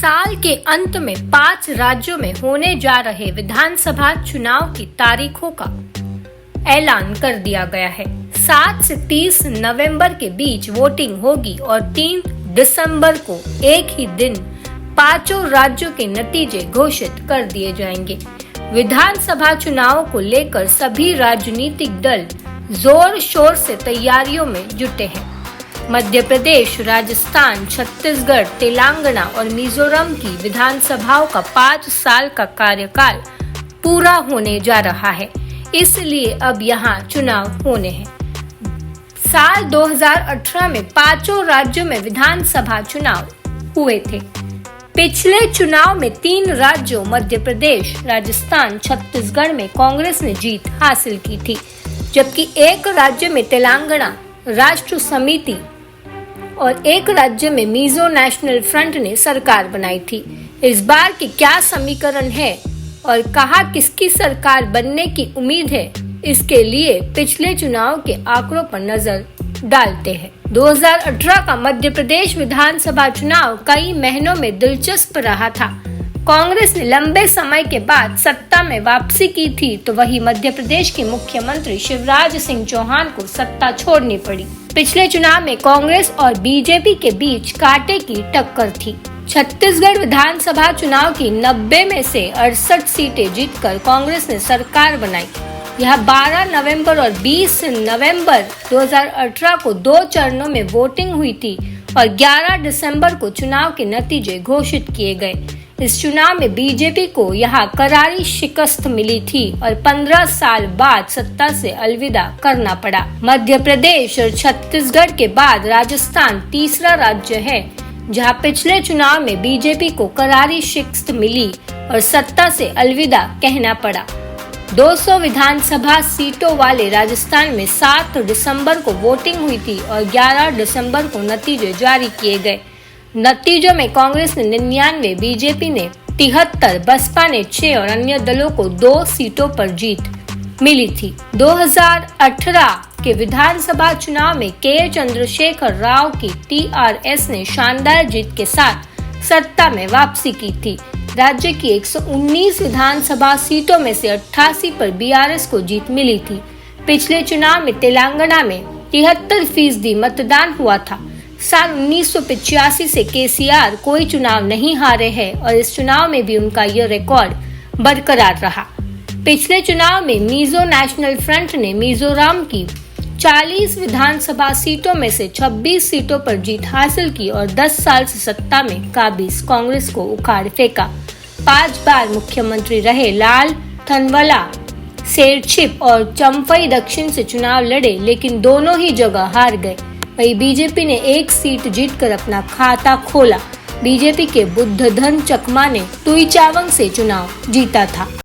साल के अंत में 5 राज्यों में होने जा रहे विधानसभा चुनाव की तारीखों का ऐलान कर दिया गया है। 7 से 30 नवंबर के बीच वोटिंग होगी और 3 दिसंबर को एक ही दिन 5 राज्यों के नतीजे घोषित कर दिए जाएंगे। विधानसभा चुनाव को लेकर सभी राजनीतिक दल जोर शोर से तैयारियों में जुटे हैं। मध्य प्रदेश, राजस्थान, छत्तीसगढ़, तेलंगाना और मिजोरम की विधानसभाओं का 5 साल का कार्यकाल पूरा होने जा रहा है, इसलिए अब यहाँ चुनाव होने हैं। साल 2018 में 5 राज्यों में विधानसभा चुनाव हुए थे। पिछले चुनाव में 3 राज्यों मध्य प्रदेश, राजस्थान, छत्तीसगढ़ में कांग्रेस ने जीत हासिल की थी, जबकि एक राज्य में तेलंगाना राष्ट्र समिति और एक राज्य में मिजो नेशनल फ्रंट ने सरकार बनाई थी। इस बार की क्या समीकरण है और कहां किसकी सरकार बनने की उम्मीद है, इसके लिए पिछले चुनाव के आंकड़ों पर नजर डालते हैं। 2018 का मध्य प्रदेश विधानसभा चुनाव कई महीनों में दिलचस्प रहा था। कांग्रेस ने लंबे समय के बाद सत्ता में वापसी की थी, तो वही मध्य प्रदेश के मुख्यमंत्री शिवराज सिंह चौहान को सत्ता छोड़नी पड़ी। पिछले चुनाव में कांग्रेस और बीजेपी के बीच कांटे की टक्कर थी। छत्तीसगढ़ विधानसभा चुनाव की 90 में से 68 सीटें जीतकर कांग्रेस ने सरकार बनाई। यह 12 नवंबर और 20 नवंबर 2018 को 2 चरणों में वोटिंग हुई थी और 11 दिसंबर को चुनाव के नतीजे घोषित किए गए। इस चुनाव में बीजेपी को यहाँ करारी शिकस्त मिली थी और 15 साल बाद सत्ता से अलविदा करना पड़ा। मध्य प्रदेश और छत्तीसगढ़ के बाद राजस्थान तीसरा राज्य है, जहाँ पिछले चुनाव में बीजेपी को करारी शिकस्त मिली और सत्ता से अलविदा कहना पड़ा। 200 विधानसभा सीटों वाले राजस्थान में 7 दिसंबर को वोटिंग हुई थी और 11 दिसंबर को नतीजे जारी किए गए। नतीजों में कांग्रेस ने 99, बीजेपी ने 73, बसपा ने 6 और अन्य दलों को 2 सीटों पर जीत मिली थी। 2018 के विधानसभा चुनाव में के चंद्रशेखर राव की टीआरएस ने शानदार जीत के साथ सत्ता में वापसी की थी। राज्य की 119 विधानसभा सीटों में से 88 पर बीआरएस को जीत मिली थी। पिछले चुनाव में तेलंगाना में 73% मतदान हुआ था। साल 1985 से केसीआर कोई चुनाव नहीं हारे हैं और इस चुनाव में भी उनका यह रिकॉर्ड बरकरार रहा। पिछले चुनाव में मिजो नेशनल फ्रंट ने मिजोरम की 40 विधानसभा सीटों में से 26 सीटों पर जीत हासिल की और 10 साल से सत्ता में काबिज कांग्रेस को उखाड़ फेंका। 5 बार मुख्यमंत्री रहे लाल थनवला सेरछिप और चंफई दक्षिण से चुनाव लड़े, लेकिन दोनों ही जगह हार गए। वही बीजेपी ने 1 सीट जीतकर अपना खाता खोला। बीजेपी के बुद्धधन चकमा ने तुईचावंग से चुनाव जीता था।